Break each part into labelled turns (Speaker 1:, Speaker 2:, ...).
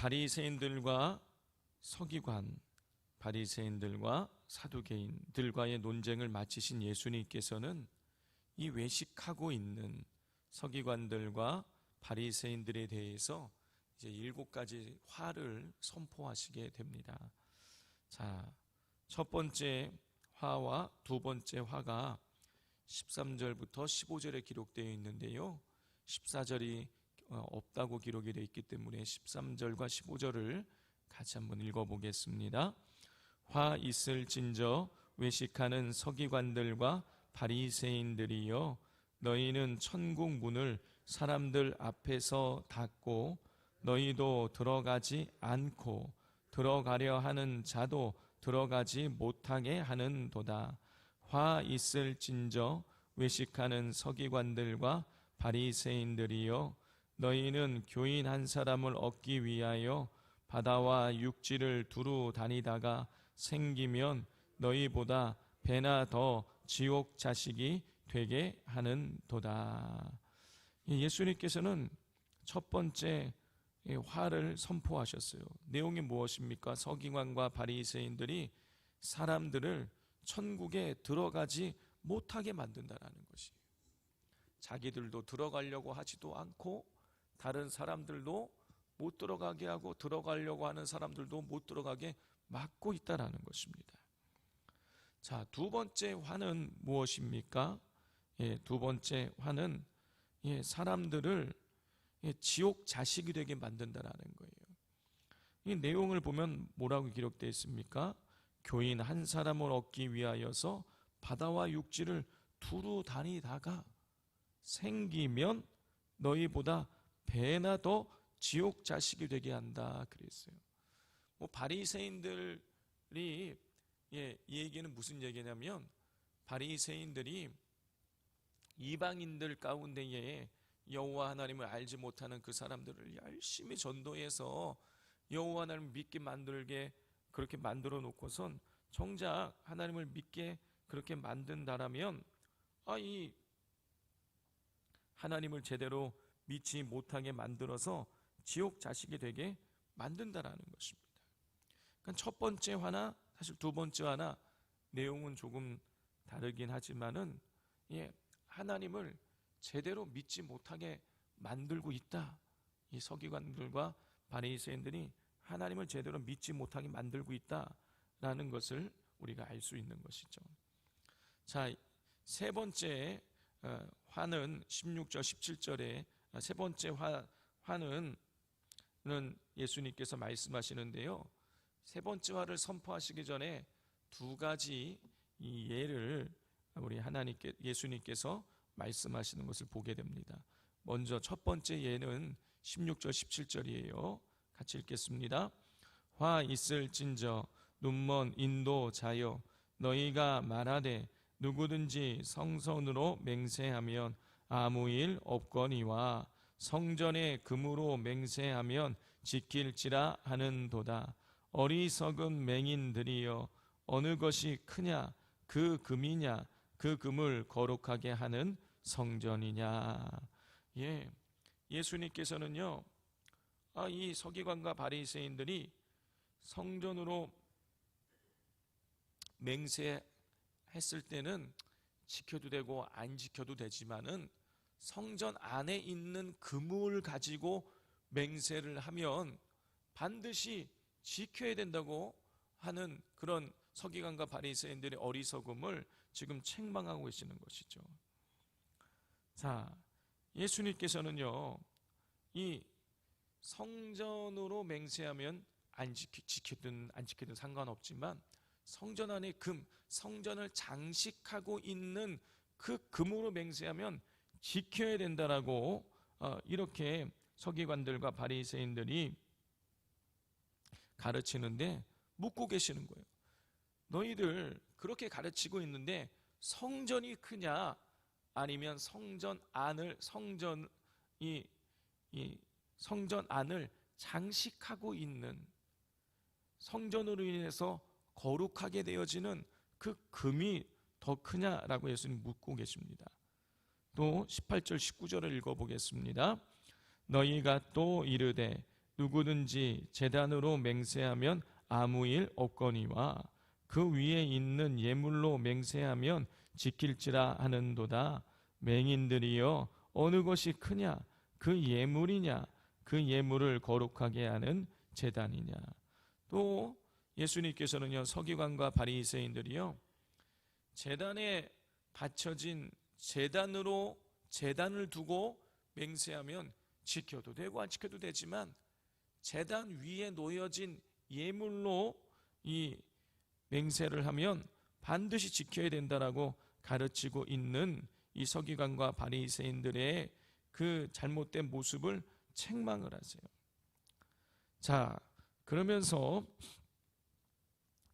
Speaker 1: 바리새인들과 서기관, 바리새인들과 사두개인들과의 논쟁을 마치신 예수님께서는 이 외식하고 있는 서기관들과 바리새인들에 대해서 이제 7가지 화를 선포하시게 됩니다. 자, 첫 번째 화와 두 번째 화가 13절부터 15절에 기록되어 있는데요, 14절이 없다고 기록이 되어 있기 때문에 13절과 15절을 같이 한번 읽어보겠습니다. 화 있을진저 외식하는 서기관들과 바리새인들이여, 너희는 천국 문을 사람들 앞에서 닫고 너희도 들어가지 않고 들어가려 하는 자도 들어가지 못하게 하는도다. 화 있을진저 외식하는 서기관들과 바리새인들이여, 너희는 교인 한 사람을 얻기 위하여 바다와 육지를 두루 다니다가 생기면 너희보다 배나 더 지옥 자식이 되게 하는도다. 예수님께서는 첫 번째 화를 선포하셨어요. 내용이 무엇입니까? 서기관과 바리새인들이 사람들을 천국에 들어가지 못하게 만든다는 것이에요. 자기들도 들어가려고 하지도 않고 다른 사람들도 못 들어가게 하고 들어가려고 하는 사람들도 못 들어가게 막고 있다는 것입니다. 자, 두 번째 화는 무엇입니까? 두 번째 화는 사람들을 지옥 자식이 되게 만든다는 거예요. 이 내용을 보면 뭐라고 기록되어 있습니까? 교인 한 사람을 얻기 위하여서 바다와 육지를 두루 다니다가 생기면 너희보다 배나 더 지옥 자식이 되게 한다 그랬어요. 바리새인들이 이 얘기는 무슨 얘기냐면, 바리새인들이 이방인들 가운데에 여호와 하나님을 알지 못하는 그 사람들을 열심히 전도해서 여호와 하나님을 믿게 만들게 그렇게 만들어 놓고선 정작 하나님을 믿게 그렇게 만든다라면 이 하나님을 제대로 믿지 못하게 만들어서 지옥 자식이 되게 만든다라는 것입니다. 그러니까 첫 번째 화나 사실 두 번째 화나 내용은 조금 다르긴 하지만은 하나님을 제대로 믿지 못하게 만들고 있다. 이 서기관들과 바리새인들이 하나님을 제대로 믿지 못하게 만들고 있다라는 것을 우리가 알 수 있는 것이죠. 자, 세 번째 화는 16절 17절에 세 번째 화는 예수님께서 말씀하시는데요, 세 번째 화를 선포하시기 전에 두 가지 이 예를 우리 예수님께서 말씀하시는 것을 보게 됩니다. 먼저 첫 번째 예는 16절 17절이에요. 같이 읽겠습니다. 화 있을진저 눈먼 인도자여, 너희가 말하되 누구든지 성전으로 맹세하면 아무 일 없거니와 성전의 금으로 맹세하면 지킬지라 하는도다. 어리석은 맹인들이여, 어느 것이 크냐, 그 금이냐, 그 금을 거룩하게 하는 성전이냐. 예수님께서는요, 이 서기관과 바리새인들이 성전으로 맹세했을 때는 지켜도 되고 안 지켜도 되지만은 성전 안에 있는 금을 가지고 맹세를 하면 반드시 지켜야 된다고 하는 그런 서기관과 바리새인들의 어리석음을 지금 책망하고 계시는 것이죠. 자, 예수님께서는요, 이 성전으로 맹세하면 지키든 안 지키든 상관없지만 성전 안에 금, 성전을 장식하고 있는 그 금으로 맹세하면 지켜야 된다라고 이렇게 서기관들과 바리새인들이 가르치는데 묻고 계시는 거예요. 너희들 그렇게 가르치고 있는데 성전이 크냐, 아니면 성전 안을 장식하고 있는, 성전으로 인해서 거룩하게 되어지는 그 금이 더 크냐라고 예수님 묻고 계십니다. 또 18절 19절을 읽어보겠습니다. 너희가 또 이르되 누구든지 제단으로 맹세하면 아무 일 없거니와 그 위에 있는 예물로 맹세하면 지킬지라 하는도다. 맹인들이여 어느 것이 크냐? 그 예물이냐? 그 예물을 거룩하게 하는 제단이냐? 또 예수님께서는요, 서기관과 바리새인들이요, 제단에 바쳐진 제단으로 제단을 두고 맹세하면 지켜도 되고 안 지켜도 되지만 제단 위에 놓여진 예물로 이 맹세를 하면 반드시 지켜야 된다라고 가르치고 있는 이 서기관과 바리새인들의 그 잘못된 모습을 책망을 하세요. 자, 그러면서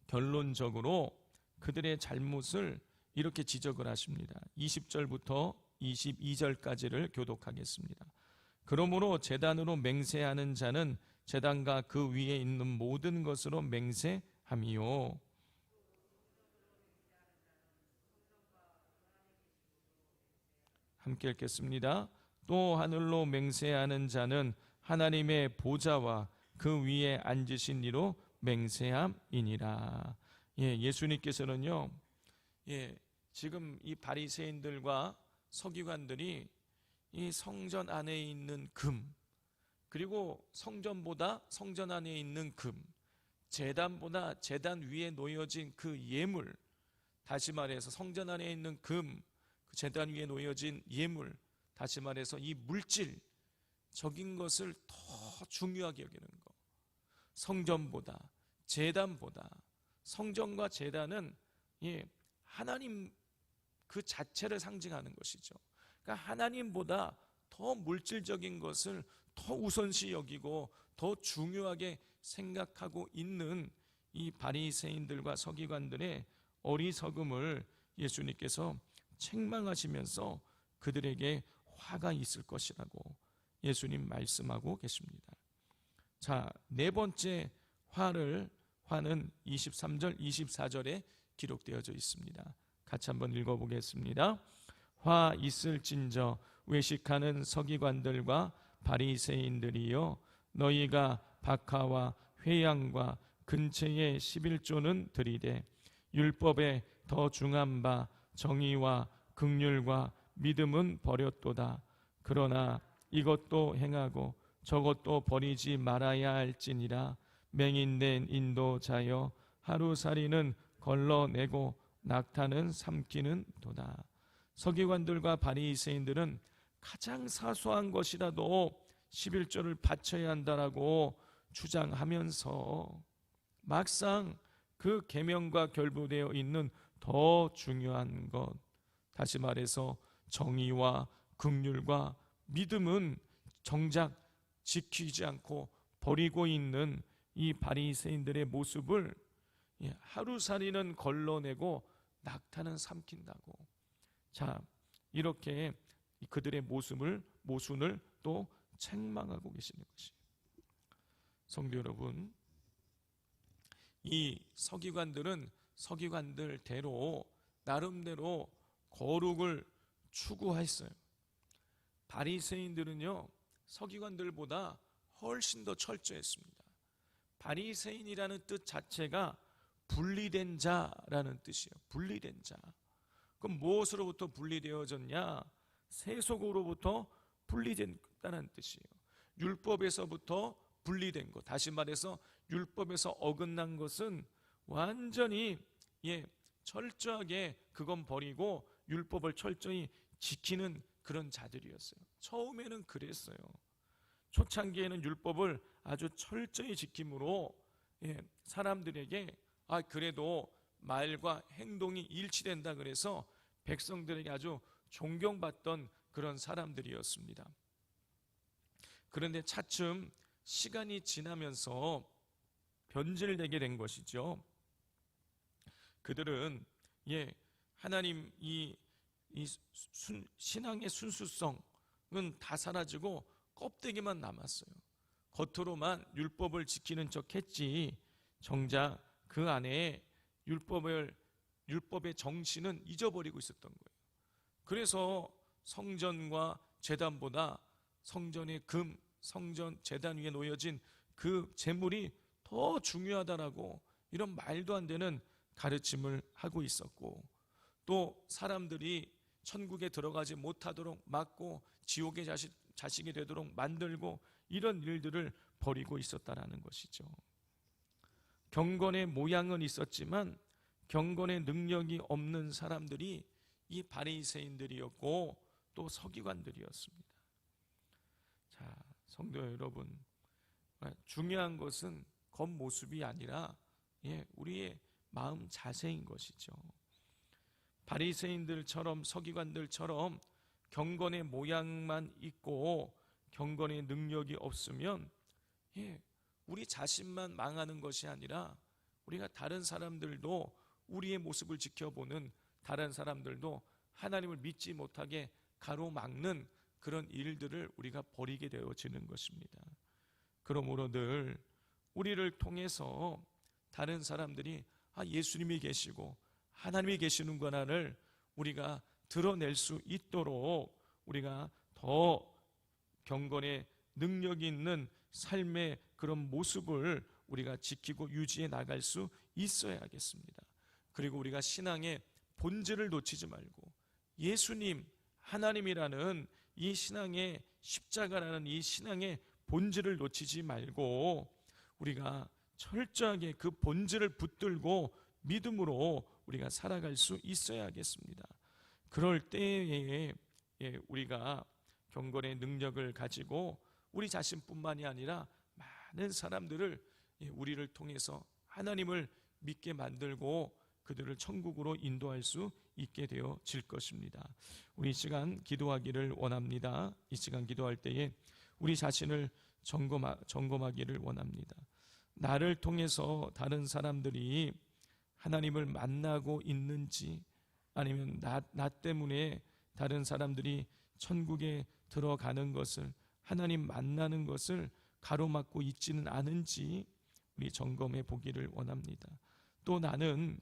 Speaker 1: 결론적으로 그들의 잘못을 이렇게 지적을 하십니다. 20절부터 22절까지를 교독하겠습니다. 그러므로 제단으로 맹세하는 자는 제단과 그 위에 있는 모든 것으로 맹세함이요. 함께 읽겠습니다. 또 하늘로 맹세하는 자는 하나님의 보좌와 그 위에 앉으신 이로 맹세함이니라. 예수님께서는요, 지금 이 바리새인들과 서기관들이 이 성전 안에 있는 금, 그리고 성전보다 성전 안에 있는 금, 제단보다 제단 위에 놓여진 그 예물, 다시 말해서 성전 안에 있는 금, 그 제단 위에 놓여진 예물, 다시 말해서 이 물질적인 것을 더 중요하게 여기는 거. 성전보다, 제단보다. 성전과 제단은 하나님 그 자체를 상징하는 것이죠. 그러니까 하나님보다 더 물질적인 것을 더 우선시 여기고 더 중요하게 생각하고 있는 이 바리새인들과 서기관들의 어리석음을 예수님께서 책망하시면서 그들에게 화가 있을 것이라고 예수님 말씀하고 계십니다. 자, 네 번째 화는 23절, 24절에 기록되어져 있습니다. 같이 한번 읽어보겠습니다. 화 있을진저 외식하는 서기관들과 바리새인들이여, 너희가 박하와 회양과 근체의 11조는 들이되 율법에 더 중한 바 정의와 긍휼과 믿음은 버렸도다. 그러나 이것도 행하고 저것도 버리지 말아야 할지니라. 맹인된 인도자여, 하루살이는 걸러내고 낙타는 삼키는 도다. 서기관들과 바리새인들은 가장 사소한 것이라도 11조를 바쳐야 한다라고 주장하면서 막상 그 계명과 결부되어 있는 더 중요한 것, 다시 말해서 정의와 긍휼과 믿음은 정작 지키지 않고 버리고 있는 이 바리새인들의 모습을 하루살이는 걸러내고 낙타는 삼킨다고. 자, 이렇게 그들의 모순을 또 책망하고 계시는 것이. 성도 여러분, 이 서기관들은 서기관들대로 나름대로 거룩을 추구했어요. 바리새인들은요, 서기관들보다 훨씬 더 철저했습니다. 바리새인이라는 뜻 자체가 분리된 자라는 뜻이에요. 분리된 자. 그럼 무엇으로부터 분리되어졌냐? 세속으로부터 분리된다는 뜻이에요. 율법에서부터 분리된 것. 다시 말해서 율법에서 어긋난 것은 완전히 철저하게 그건 버리고 율법을 철저히 지키는 그런 자들이었어요. 처음에는 그랬어요. 초창기에는 율법을 아주 철저히 지킴으로 사람들에게 그래도 말과 행동이 일치된다 그래서 백성들에게 아주 존경받던 그런 사람들이었습니다. 그런데 차츰 시간이 지나면서 변질되게 된 것이죠. 그들은 하나님 신앙의 순수성은 다 사라지고 껍데기만 남았어요. 겉으로만 율법을 지키는 척 했지 정작 그 안에 율법의 정신은 잊어버리고 있었던 거예요. 그래서 성전과 제단보다 성전의 금, 성전 제단 위에 놓여진 그 재물이 더 중요하다라고 이런 말도 안 되는 가르침을 하고 있었고, 또 사람들이 천국에 들어가지 못하도록 막고 지옥의 자식이 되도록 만들고 이런 일들을 벌이고 있었다라는 것이죠. 경건의 모양은 있었지만 경건의 능력이 없는 사람들이 이 바리새인들이었고 또 서기관들이었습니다. 자, 성도 여러분, 중요한 것은 겉모습이 아니라 우리의 마음 자세인 것이죠. 바리새인들처럼 서기관들처럼 경건의 모양만 있고 경건의 능력이 없으면 우리 자신만 망하는 것이 아니라 우리가 다른 사람들도, 우리의 모습을 지켜보는 다른 사람들도 하나님을 믿지 못하게 가로막는 그런 일들을 우리가 벌이게 되어지는 것입니다. 그러므로 늘 우리를 통해서 다른 사람들이 예수님이 계시고 하나님이 계시는구나를 우리가 드러낼 수 있도록 우리가 더 경건의 능력이 있는 삶의 그런 모습을 우리가 지키고 유지해 나갈 수 있어야겠습니다. 그리고 우리가 신앙의 본질을 놓치지 말고 예수님, 하나님이라는 이 신앙의 십자가라는 이 신앙의 본질을 놓치지 말고 우리가 철저하게 그 본질을 붙들고 믿음으로 우리가 살아갈 수 있어야겠습니다. 그럴 때에 우리가 경건의 능력을 가지고 우리 자신뿐만이 아니라 많은 사람들을 우리를 통해서 하나님을 믿게 만들고 그들을 천국으로 인도할 수 있게 되어질 것입니다. 우리 이 시간 기도하기를 원합니다. 이 시간 기도할 때에 우리 자신을 점검하기를 원합니다. 나를 통해서 다른 사람들이 하나님을 만나고 있는지, 아니면 나 때문에 다른 사람들이 천국에 들어가는 것을, 하나님 만나는 것을 가로막고 있지는 않은지 우리 점검해 보기를 원합니다. 또 나는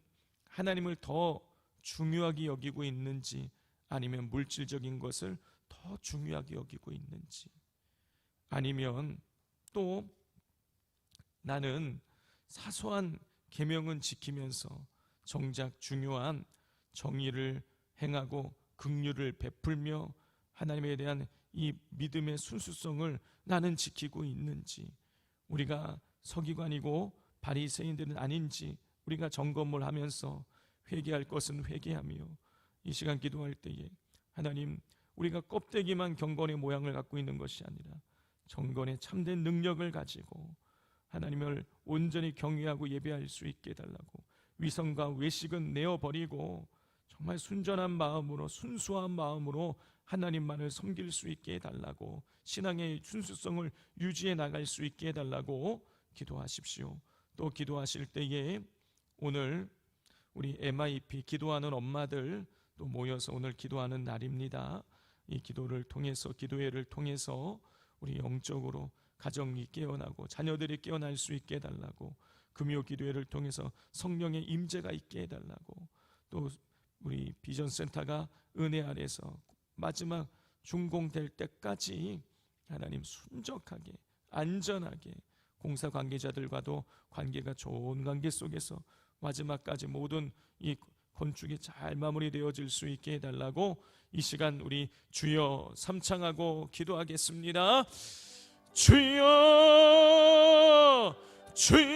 Speaker 1: 하나님을 더 중요하게 여기고 있는지, 아니면 물질적인 것을 더 중요하게 여기고 있는지, 아니면 또 나는 사소한 계명은 지키면서 정작 중요한 정의를 행하고 긍휼을 베풀며 하나님에 대한 이 믿음의 순수성을 나는 지키고 있는지, 우리가 서기관이고 바리새인들은 아닌지 우리가 점검을 하면서 회개할 것은 회개하며, 이 시간 기도할 때에 하나님, 우리가 껍데기만 경건의 모양을 갖고 있는 것이 아니라 경건의 참된 능력을 가지고 하나님을 온전히 경외하고 예배할 수 있게 해달라고, 위선과 외식은 내어버리고 정말 순전한 마음으로, 순수한 마음으로 하나님만을 섬길 수 있게 해달라고, 신앙의 순수성을 유지해 나갈 수 있게 해달라고 기도하십시오. 또 기도하실 때에 오늘 우리 MIP 기도하는 엄마들 또 모여서 오늘 기도하는 날입니다. 이 기도를 통해서, 기도회를 통해서 우리 영적으로 가정이 깨어나고 자녀들이 깨어날 수 있게 해달라고, 금요 기도회를 통해서 성령의 임재가 있게 해달라고, 또 우리 비전센터가 은혜 아래서 마지막 준공될 때까지 하나님 순적하게 안전하게 공사 관계자들과도 관계가 좋은 관계 속에서 마지막까지 모든 이 건축이 잘 마무리되어질 수 있게 해달라고 이 시간 우리 주여 삼창하고 기도하겠습니다. 주여 주여